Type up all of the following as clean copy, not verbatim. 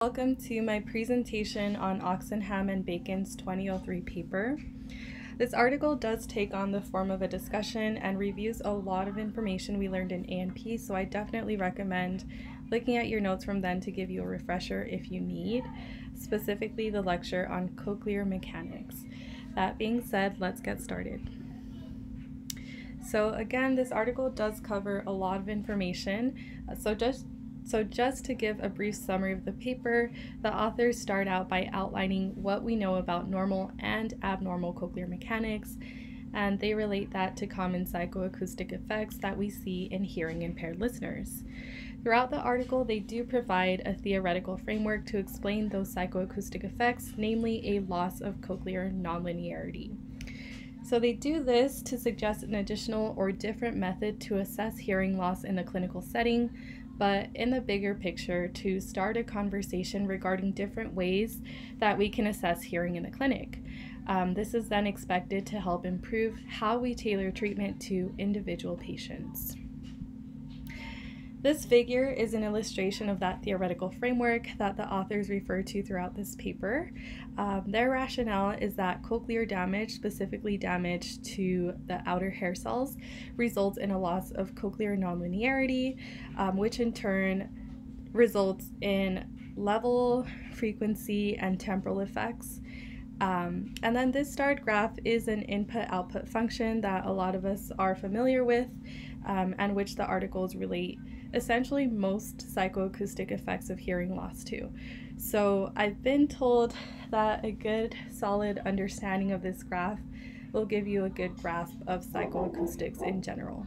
Welcome to my presentation on Oxenham and Bacon's 2003 paper. This article does take on the form of a discussion and reviews a lot of information we learned in A&P, so I definitely recommend looking at your notes from then to give you a refresher if you need, specifically the lecture on cochlear mechanics. That being said, let's get started. So again, this article does cover a lot of information, so just to give a brief summary of the paper, the authors start out by outlining what we know about normal and abnormal cochlear mechanics, and they relate that to common psychoacoustic effects that we see in hearing impaired listeners. Throughout the article, they do provide a theoretical framework to explain those psychoacoustic effects, namely a loss of cochlear nonlinearity. So they do this to suggest an additional or different method to assess hearing loss in the clinical setting, but in the bigger picture to start a conversation regarding different ways that we can assess hearing in the clinic. This is then expected to help improve how we tailor treatment to individual patients. This figure is an illustration of that theoretical framework that the authors refer to throughout this paper. Their rationale is that cochlear damage, specifically damage to the outer hair cells, results in a loss of cochlear nonlinearity, which in turn results in level, frequency, and temporal effects. And then this starred graph is an input-output function that a lot of us are familiar with, and which the articles relate essentially most psychoacoustic effects of hearing loss to. So I've been told that a good solid understanding of this graph will give you a good grasp of psychoacoustics in general.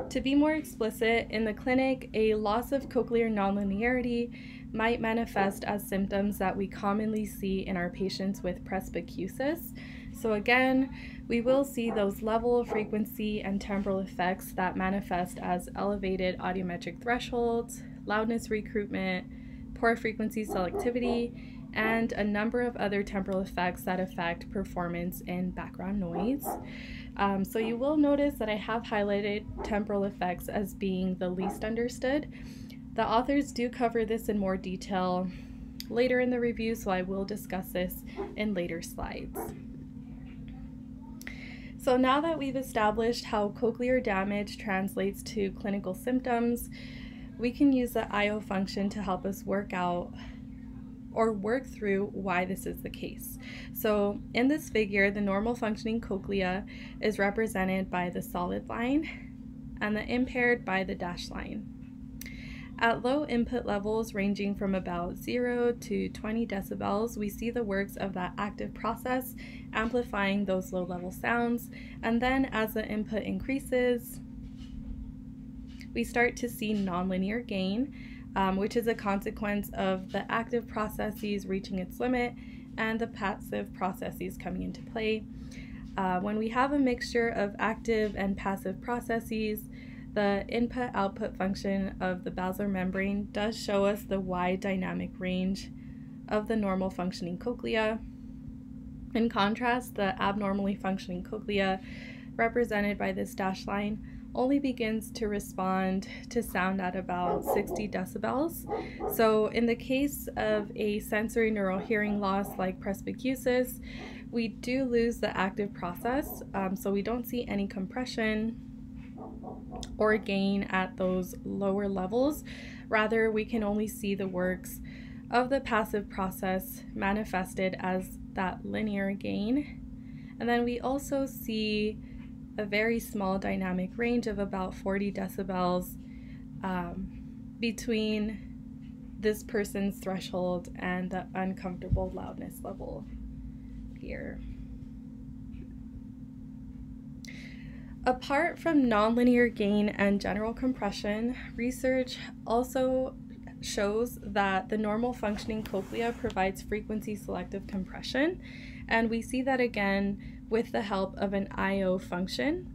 To be more explicit, in the clinic, a loss of cochlear nonlinearity might manifest as symptoms that we commonly see in our patients with presbycusis. So again, we will see those level, frequency, and temporal effects that manifest as elevated audiometric thresholds, loudness recruitment, poor frequency selectivity, and a number of other temporal effects that affect performance in background noise. So you will notice that I have highlighted temporal effects as being the least understood. The authors do cover this in more detail later in the review, so I will discuss this in later slides. So now that we've established how cochlear damage translates to clinical symptoms, we can use the IO function to help us work through why this is the case. So in this figure, the normal functioning cochlea is represented by the solid line and the impaired by the dashed line. At low input levels ranging from about 0 to 20 decibels, we see the works of that active process amplifying those low-level sounds, and then as the input increases, we start to see nonlinear gain, which is a consequence of the active processes reaching its limit and the passive processes coming into play. When we have a mixture of active and passive processes, the input-output function of the basilar membrane does show us the wide dynamic range of the normal functioning cochlea. In contrast, the abnormally functioning cochlea, represented by this dashed line, only begins to respond to sound at about 60 decibels. So in the case of a sensory neural hearing loss like presbycusis, we do lose the active process, so we don't see any compression or gain at those lower levels. Rather, we can only see the works of the passive process manifested as that linear gain. And then we also see a very small dynamic range of about 40 decibels between this person's threshold and the uncomfortable loudness level here. Apart from nonlinear gain and general compression, research also shows that the normal functioning cochlea provides frequency selective compression, and we see that again with the help of an IO function.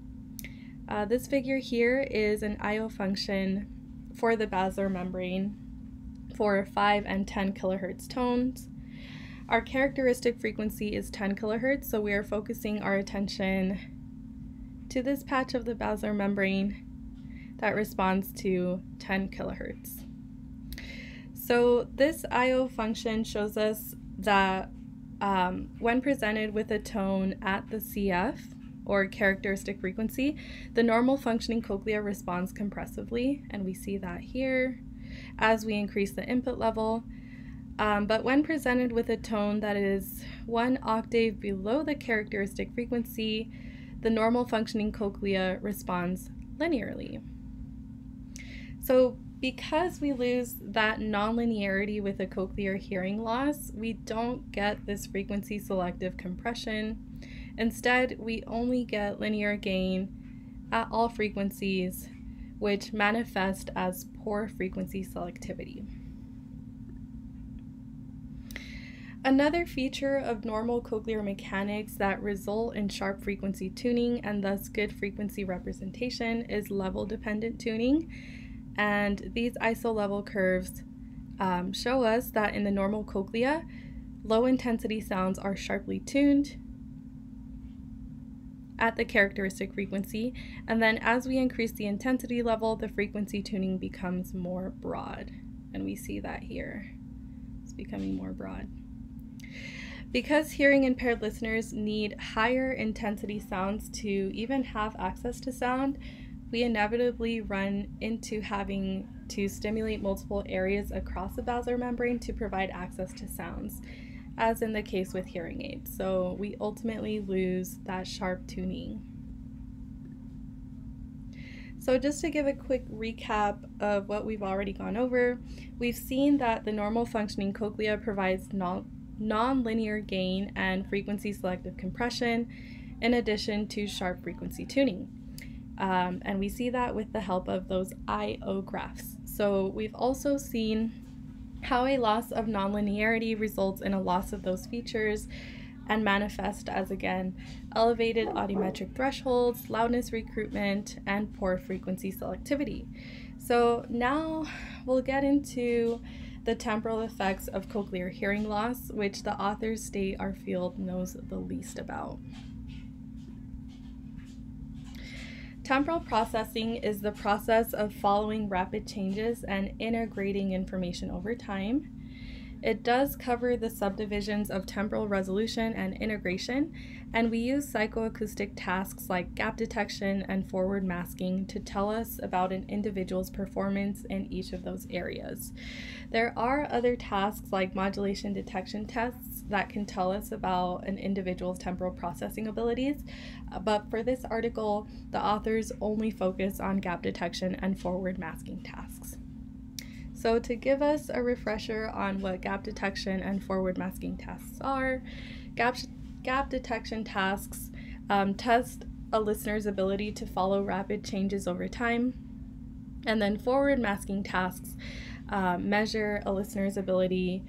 This figure here is an IO function for the basilar membrane for 5 and 10 kilohertz tones. Our characteristic frequency is 10 kilohertz, so we are focusing our attention to this patch of the basilar membrane that responds to 10 kilohertz. So this I/O function shows us that when presented with a tone at the CF, or characteristic frequency, the normal functioning cochlea responds compressively, and we see that here as we increase the input level. But when presented with a tone that is 1 octave below the characteristic frequency, the normal functioning cochlea responds linearly. So because we lose that nonlinearity with a cochlear hearing loss, we don't get this frequency selective compression. Instead, we only get linear gain at all frequencies, which manifest as poor frequency selectivity. Another feature of normal cochlear mechanics that result in sharp frequency tuning and thus good frequency representation is level-dependent tuning. And these iso-level curves show us that in the normal cochlea, low-intensity sounds are sharply tuned at the characteristic frequency, and then as we increase the intensity level, the frequency tuning becomes more broad. And we see that here. It's becoming more broad. Because hearing impaired listeners need higher intensity sounds to even have access to sound, we inevitably run into having to stimulate multiple areas across the basilar membrane to provide access to sounds, as in the case with hearing aids. So we ultimately lose that sharp tuning. So just to give a quick recap of what we've already gone over, we've seen that the normal functioning cochlea provides non-linear gain and frequency selective compression in addition to sharp frequency tuning. And we see that with the help of those I/O graphs. So we've also seen how a loss of nonlinearity results in a loss of those features and manifest as, again, elevated audiometric thresholds, loudness recruitment, and poor frequency selectivity. So now we'll get into the temporal effects of cochlear hearing loss, which the authors state our field knows the least about. Temporal processing is the process of following rapid changes and integrating information over time. It does cover the subdivisions of temporal resolution and integration, and we use psychoacoustic tasks like gap detection and forward masking to tell us about an individual's performance in each of those areas. There are other tasks like modulation detection tests that can tell us about an individual's temporal processing abilities, but for this article, the authors only focus on gap detection and forward masking tasks. So to give us a refresher on what gap detection and forward masking tasks are, gap detection tasks test a listener's ability to follow rapid changes over time, and then forward masking tasks measure a listener's ability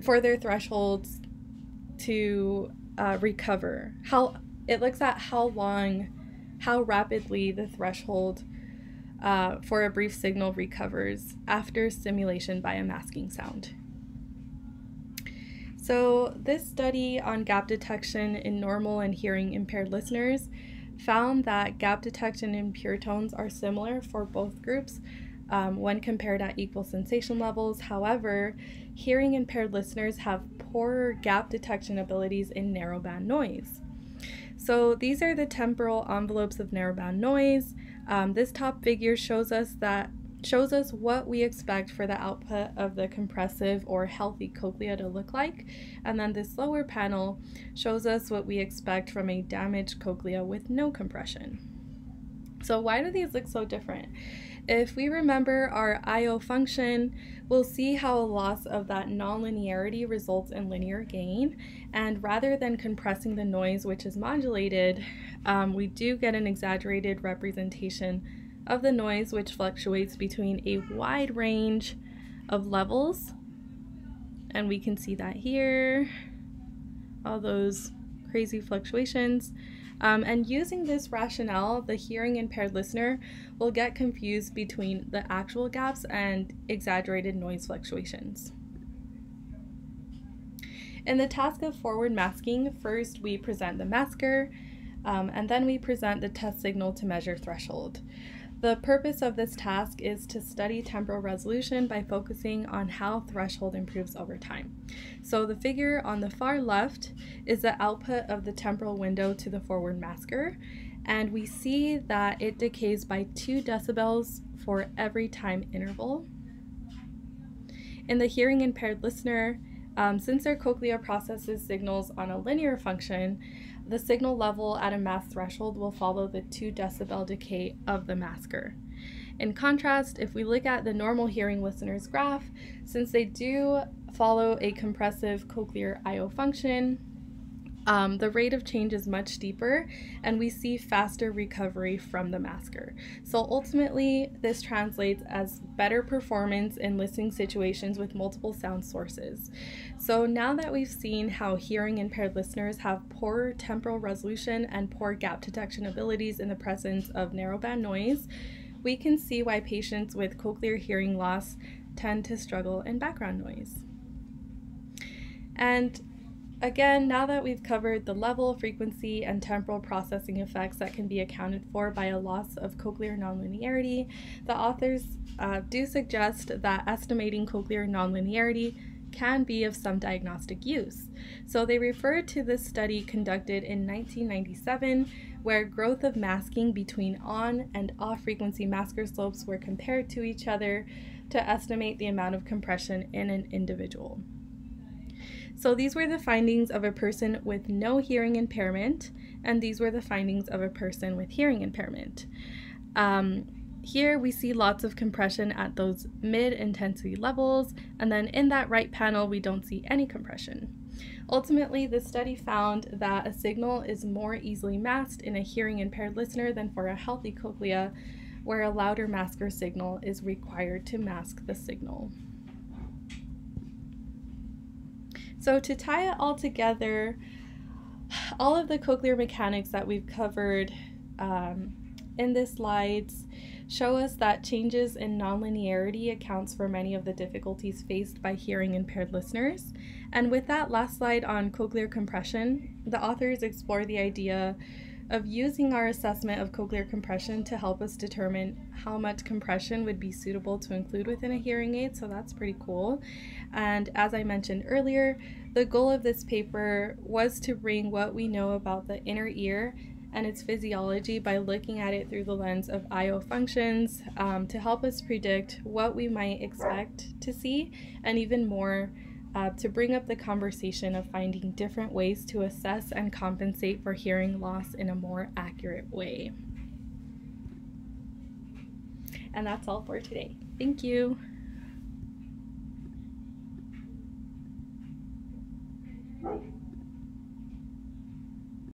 for their thresholds to recover. It looks at how rapidly the threshold for a brief signal recovers after stimulation by a masking sound. So this study on gap detection in normal and hearing impaired listeners found that gap detection in pure tones are similar for both groups when compared at equal sensation levels. However, hearing impaired listeners have poorer gap detection abilities in narrowband noise. So these are the temporal envelopes of narrowband noise. This top figure shows us what we expect for the output of the compressive or healthy cochlea to look like, and then this lower panel shows us what we expect from a damaged cochlea with no compression. So why do these look so different? If we remember our I/O function, we'll see how a loss of that nonlinearity results in linear gain, and rather than compressing the noise which is modulated, we do get an exaggerated representation of the noise, which fluctuates between a wide range of levels, and we can see that here, all those crazy fluctuations. And using this rationale, the hearing impaired listener will get confused between the actual gaps and exaggerated noise fluctuations. In the task of forward masking, first we present the masker, and then we present the test signal to measure threshold. The purpose of this task is to study temporal resolution by focusing on how threshold improves over time. So the figure on the far left is the output of the temporal window to the forward masker, and we see that it decays by 2 decibels for every time interval. In the hearing impaired listener, since their cochlea processes signals on a linear function, the signal level at a mask threshold will follow the 2 decibel decay of the masker. In contrast, if we look at the normal hearing listener's graph, since they do follow a compressive cochlear I/O function, the rate of change is much steeper, and we see faster recovery from the masker. So ultimately, this translates as better performance in listening situations with multiple sound sources. So now that we've seen how hearing impaired listeners have poor temporal resolution and poor gap detection abilities in the presence of narrowband noise, we can see why patients with cochlear hearing loss tend to struggle in background noise. And again, now that we've covered the level, frequency, and temporal processing effects that can be accounted for by a loss of cochlear nonlinearity, the authors do suggest that estimating cochlear nonlinearity can be of some diagnostic use. So they refer to this study conducted in 1997, where growth of masking between on and off frequency masker slopes were compared to each other to estimate the amount of compression in an individual. So these were the findings of a person with no hearing impairment, and these were the findings of a person with hearing impairment. Here we see lots of compression at those mid-intensity levels, and then in that right panel we don't see any compression. Ultimately, this study found that a signal is more easily masked in a hearing impaired listener than for a healthy cochlea, where a louder masker signal is required to mask the signal. So to tie it all together, all of the cochlear mechanics that we've covered in this slides show us that changes in nonlinearity accounts for many of the difficulties faced by hearing impaired listeners. And with that last slide on cochlear compression, the authors explore the idea of using our assessment of cochlear compression to help us determine how much compression would be suitable to include within a hearing aid, so that's pretty cool. And as I mentioned earlier, the goal of this paper was to bring what we know about the inner ear and its physiology by looking at it through the lens of I/O functions to help us predict what we might expect to see, and even more, to bring up the conversation of finding different ways to assess and compensate for hearing loss in a more accurate way. And that's all for today. Thank you.